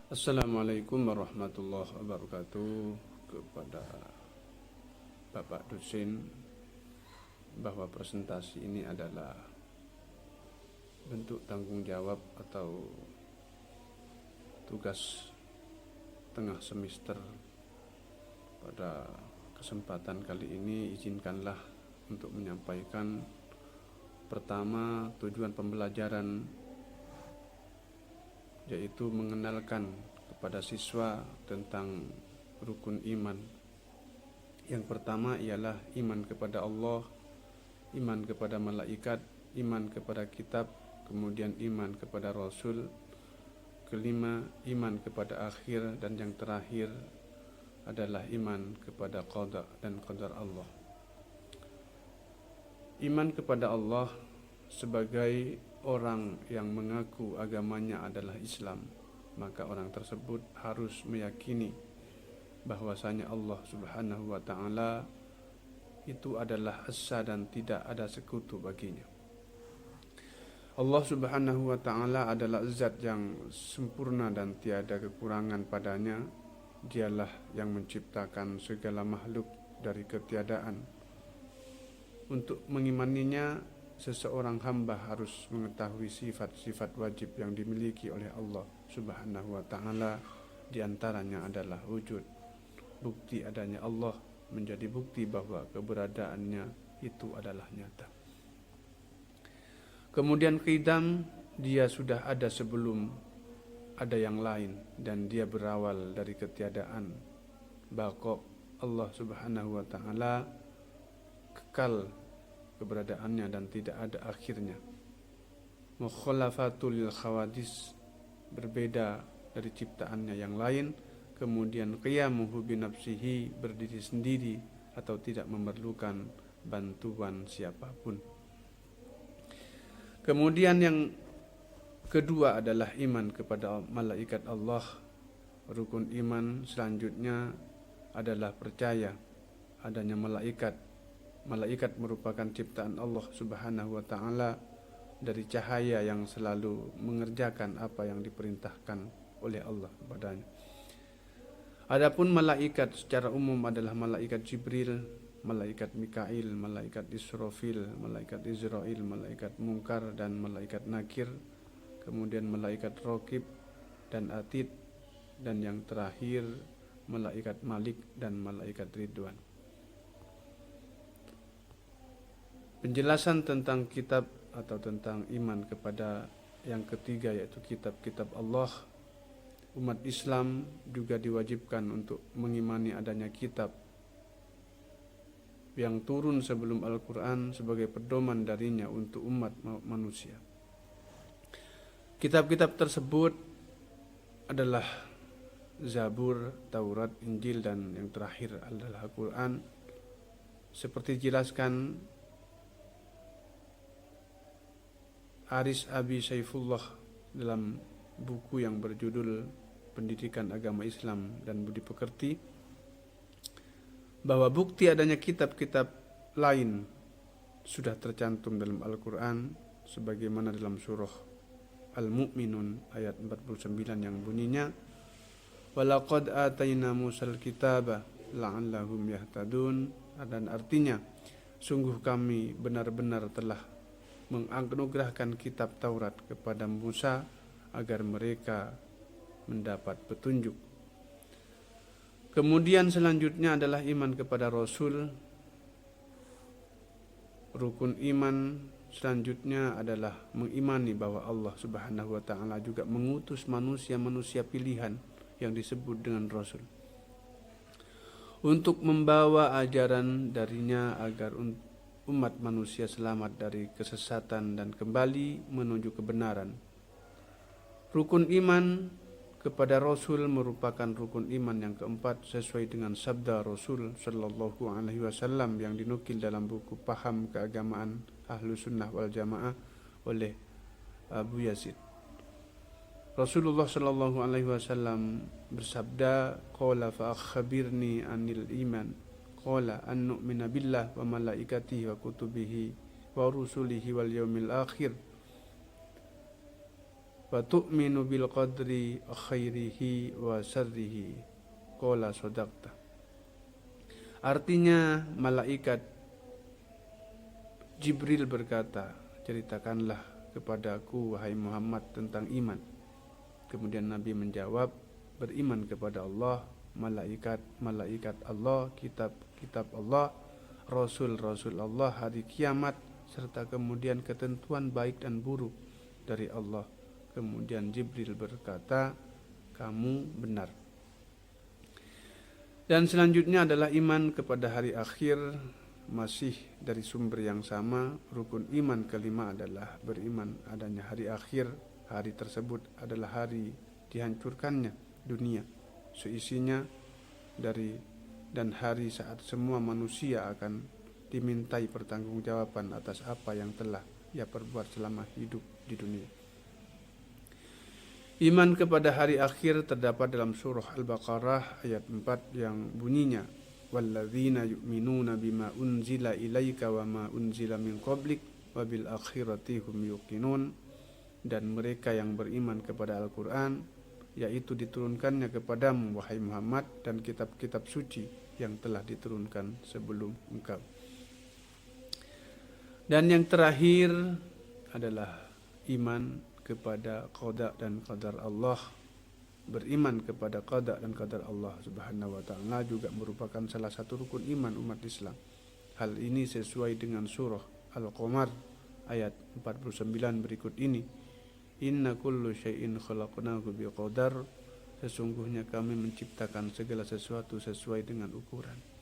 Assalamualaikum warahmatullahi wabarakatuh. Kepada Bapak dosen, bahwa presentasi ini adalah bentuk tanggung jawab atau tugas tengah semester. Pada kesempatan kali ini izinkanlah untuk menyampaikan pertama tujuan pembelajaran, yaitu mengenalkan kepada siswa tentang rukun iman. Yang pertama ialah iman kepada Allah, iman kepada malaikat, iman kepada kitab, kemudian iman kepada Rasul. Kelima, iman kepada akhir, dan yang terakhir adalah iman kepada qada dan qadar Allah. Iman kepada Allah sebagai orang yang mengaku agamanya adalah Islam, maka orang tersebut harus meyakini bahwasanya Allah Subhanahu wa taala itu adalah esa dan tidak ada sekutu baginya. Allah Subhanahu wa taala adalah zat yang sempurna dan tiada kekurangan padanya. Dialah yang menciptakan segala makhluk dari ketiadaan. Untuk mengimaninya, seseorang hamba harus mengetahui sifat-sifat wajib yang dimiliki oleh Allah Subhanahu wa taala. Di antaranya adalah wujud. Bukti adanya Allah menjadi bukti bahwa keberadaannya itu adalah nyata. Kemudian qidam, dia sudah ada sebelum ada yang lain, dan dia berawal dari ketiadaan. Baqa, Allah Subhanahu wa taala kekal keberadaannya dan tidak ada akhirnya. Mukhalafatul khawadis, berbeda dari ciptaannya yang lain. Kemudian qiyamuhu binafsihi, berdiri sendiri atau tidak memerlukan bantuan siapapun. Kemudian yang kedua adalah iman kepada malaikat Allah. Rukun iman selanjutnya adalah percaya adanya malaikat. Malaikat merupakan ciptaan Allah Subhanahu wa taala dari cahaya yang selalu mengerjakan apa yang diperintahkan oleh Allah kepadanya. Adapun malaikat secara umum adalah malaikat Jibril, malaikat Mikail, malaikat Israfil, malaikat Israil, malaikat Munkar dan malaikat Nakir, kemudian malaikat Raqib dan Atid, dan yang terakhir malaikat Malik dan malaikat Ridwan. Penjelasan tentang kitab atau tentang iman kepada yang ketiga, yaitu kitab-kitab Allah. Umat Islam juga diwajibkan untuk mengimani adanya kitab yang turun sebelum Al-Quran sebagai pedoman darinya untuk umat manusia. Kitab-kitab tersebut adalah Zabur, Taurat, Injil, dan yang terakhir adalah Al-Quran. Seperti dijelaskan Aris Abi Saifullah dalam buku yang berjudul Pendidikan Agama Islam dan Budi Pekerti, bahwa bukti adanya kitab-kitab lain sudah tercantum dalam Al-Quran, sebagaimana dalam surah Al-Mu'minun ayat 49 yang bunyinya, walaqad atayna Musal kitaba la'allahum yahtadun, dan artinya sungguh kami benar-benar telah menganugerahkan kitab Taurat kepada Musa agar mereka mendapat petunjuk. Kemudian selanjutnya adalah iman kepada Rasul. Rukun iman selanjutnya adalah mengimani bahwa Allah Subhanahu wa taala juga mengutus manusia-manusia pilihan yang disebut dengan Rasul untuk membawa ajaran darinya agar umat manusia selamat dari kesesatan dan kembali menuju kebenaran. Rukun iman kepada Rasul merupakan rukun iman yang keempat sesuai dengan sabda Rasul Shallallahu Alaihi Wasallam yang dinukil dalam buku Paham Keagamaan Ahlu Sunnah wal Jamaah oleh Abu Yazid. Rasulullah Shallallahu Alaihi Wasallam bersabda, "Qala fa akhbirni anil iman." Qala an nu'mina billah wa malaikatihi wa kutubihi wa rusulihi wal yaumil akhir wa tu'minu bil qadri khairihi wa syarrihi qala sadaqta. Artinya malaikat Jibril berkata, ceritakanlah kepadaku wahai Muhammad tentang iman. Kemudian Nabi menjawab, beriman kepada Allah, malaikat Allah, kitab Allah, rasul Allah, hari kiamat, serta kemudian ketentuan baik dan buruk dari Allah. Kemudian Jibril berkata, kamu benar. Dan selanjutnya adalah iman kepada hari akhir, masih dari sumber yang sama. Rukun iman kelima adalah beriman adanya hari akhir. Hari tersebut adalah hari dihancurkannya dunia seisinya dan hari saat semua manusia akan dimintai pertanggungjawaban atas apa yang telah ia perbuat selama hidup di dunia. Iman kepada hari akhir terdapat dalam surah Al-Baqarah ayat 4 yang bunyinya, walladzina yu'minuna bima unzila ilaika wa ma unzila min qablik wa bil akhirati hum yuqinun. Dan mereka yang beriman kepada Al-Quran, yaitu diturunkannya kepadamu wahai Muhammad, dan kitab-kitab suci yang telah diturunkan sebelum engkau. Dan yang terakhir adalah iman kepada qada dan qadar Allah. Beriman kepada qada dan qadar Allah Subhanahu wa taala juga merupakan salah satu rukun iman umat Islam. Hal ini sesuai dengan surah Al-Qamar ayat 49 berikut ini. Inna kullu syai'in khalaqnahu biqadar. Sesungguhnya kami menciptakan segala sesuatu sesuai dengan ukuran.